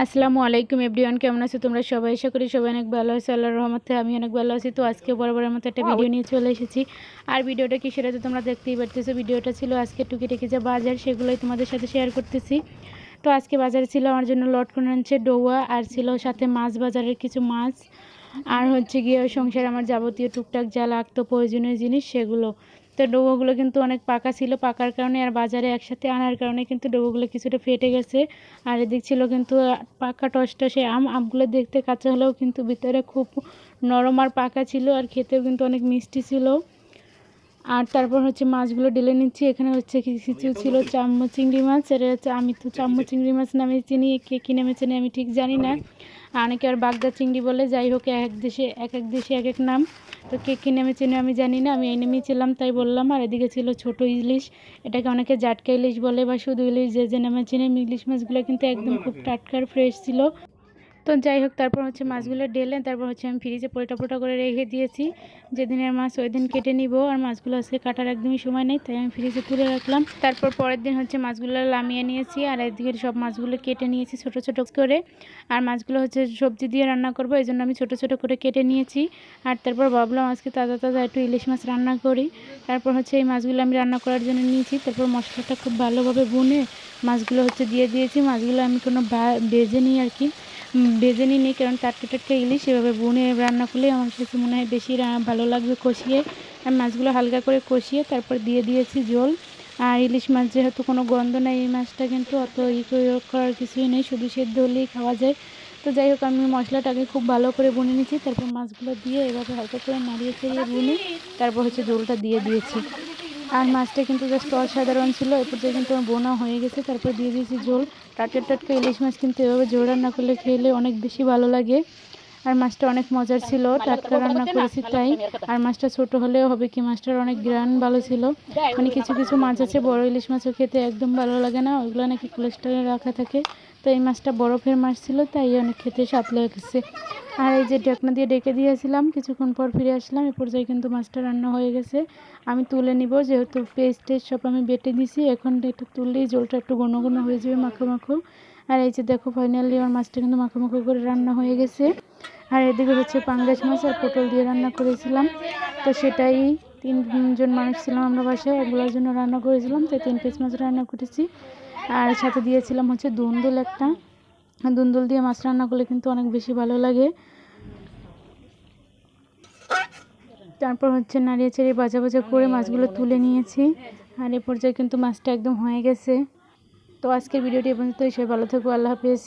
আসসালামু আলাইকুম এভরিওয়ান, কেমন আছো তোমরা সবাই? আশা করি সবাই অনেক ভালো আছে। আল্লাহর রহমতে আমি অনেক ভালো আছি। তো আজকে বরাবরের মতো একটা ভিডিও নিয়ে চলে এসেছি। আর ভিডিওটা কি সেটা তো তোমরা দেখতেই পারতেছো। ভিডিওটা ছিল আজকে টুকিটাকি যে বাজার, সেগুলোই তোমাদের সাথে শেয়ার করতেছি। তো আজকে বাজারে ছিল আমার জন্য লটকন আনছে ডৌয়া, আর ছিল সাথে মাছ, বাজারের কিছু মাছ, আর হচ্ছে গিয়ে সংসারে আমার যাবতীয় টুকটাক যা লাগতো প্রয়োজনীয় জিনিস সেগুলো। তো ডোবোগুলো কিন্তু অনেক পাকা ছিল, পাকার কারণে আর বাজারে একসাথে আনার কারণে কিন্তু ডোবোগুলো কিছুটা ফেটে গেছে। আর এদিক ছিল কিন্তু পাকা টসটসে আমগুলো দেখতে কাঁচা হলেও কিন্তু ভিতরে খুব নরম আর পাকা ছিল, আর খেতেও কিন্তু অনেক মিষ্টি ছিল। আর তারপর হচ্ছে মাছগুলো ঢেলে নিচ্ছি। এখানে হচ্ছে কিছু ছিল চাম্মচ চিংড়ি মাছ। এটা হচ্ছে, আমি তো চাম্মচ চিংড়ি মাছ নামে চিনি, কে কী নামে চিনি আমি ঠিক জানি না। অনেকে আর বাগদা চিংড়ি বলে, যাই হোক এক এক দেশে এক এক নাম। তো কে কী নামে চিনি আমি জানি না, আমি এই নামেই ছিলাম তাই বললাম। আর এদিকে ছিল ছোট ইলিশ, এটাকে অনেকে জাটকা ইলিশ বলে বা শুধু ইলিশ, যে যে নামে চিনি। ইলিশ মাছগুলো কিন্তু একদম খুব টাটকা ফ্রেশ ছিল। তো যাই হোক, তারপর হচ্ছে মাছগুলো ঢেলে তারপর হচ্ছে আমি ফ্রিজে পোটা করে রেখে দিয়েছি। যেদিনের মাছ ওই দিন কেটে নিব, আর মাছগুলো আজকে কাটার একদমই সময় নেই, তাই আমি ফ্রিজে তুলে রাখলাম। তারপর পরের দিন হচ্ছে মাছগুলো নামিয়ে নিয়েছি, আর এদিকে সব মাছগুলো কেটে নিয়েছি ছোট ছোট করে। আর মাছগুলো হচ্ছে সবজি দিয়ে রান্না করব, এই জন্য আমি ছোট ছোট করে কেটে নিয়েছি। আর তারপর ভাবলাম আজকে তাজা তাজা একটু ইলিশ মাছ রান্না করি। তারপর হচ্ছে এই মাছগুলো আমি রান্না করার জন্য নিয়েছি। তারপর মশলাটা খুব ভালোভাবে ভুনে মাছগুলো হচ্ছে দিয়ে দিয়েছি। মাছগুলো আমি কোনো ভেজে নিই আর কি, ভেজে নিই, কারণ টাটকা টাটকা ইলিশ সেভাবে বুনে রান্না করলে আমার কাছে মনে হয় বেশি ভালো লাগবে কষিয়ে। আমি মাছগুলো হালকা করে কষিয়ে তারপর দিয়ে দিয়েছি ঝোল। আর ইলিশ মাছ যেহেতু কোনো গন্ধ নেই, এই মাছটা কিন্তু অত করার কিছুই নেই, শুধু সেদ্ধ হলেই খাওয়া যায়। তো যাই হোক, আমি মশলাটাকে খুব ভালো করে বুনে নিয়েছি। তারপর মাছগুলো দিয়ে এভাবে হালকা করে নাড়িয়ে চাড়িয়ে বুনে তারপর হচ্ছে ঝোলটা দিয়ে দিয়েছি। আর মাছটা কিন্তু জাস্ট অসাধারণ ছিল। এ পর্যায়ে কিন্তু আমার বোনা হয়ে গেছে, তারপর দিয়ে দিয়েছি ঝোল। টাটকা টাটকা ইলিশ মাছ কিন্তু এভাবে ঝোল রান্না করলে খেলে অনেক বেশি ভালো লাগে। আর মাছটা অনেক মজার ছিল, টাটকা রান্না করেছি তাই। আর মাছটা ছোট হলেও হবে কি, মাছটার অনেক গ্রান ভালো ছিল। মানে কিছু কিছু মাছ আছে বড় ইলিশ মাছও খেতে একদম ভালো লাগে না, ওইগুলো নাকি কোলেস্ট্রলে রাখা থাকে। তো এই মাছটা বরফের মাছ ছিল, তাই অনেক খেতে স্বাদ লেগেছে। আর এই যে ঢাকনা দিয়ে ডেকে দিয়েছিলাম, কিছুক্ষণ পর ফিরে আসলাম। এ পর্যায়ে কিন্তু মাছটা রান্না হয়ে গেছে। আমি তুলে নিব, যেহেতু পেস্ট সব আমি বেটে দিছি। এখন এটা তুললেই ঝোলটা একটু ঘন ঘন হয়ে যাবে, মাখো মাখো। আর এই যে দেখো, ফাইনালি আমার মাছটা কিন্তু মাখো মাখো করে রান্না হয়ে গেছে। আর এদিকে হচ্ছে পাঙ্গাস মাছ আর পটল দিয়ে রান্না করেছিলাম। তো সেটাই, তিনজন মানুষ ছিলাম আমরা বাসায়, এগুলোর জন্য রান্না করেছিলাম, তাই 3 পিস মাছ রান্না করেছি। আর সাথে দিয়েছিলাম হচ্ছে দুন্দুল একটা। দুন্দুল দিয়ে মাছ রান্না করলে কিন্তু অনেক বেশি ভালো লাগে। তারপর হচ্ছে নাড়িয়ে চাড়িয়ে ভাজা ভাজা করে মাছগুলো তুলে নিয়েছি। আর এ পর্যায়ে কিন্তু মাছটা একদম হয়ে গেছে। তো আজকের ভিডিওটি পর্যন্ত, সবাই ভালো থেকো, আল্লাহ হাফেজ।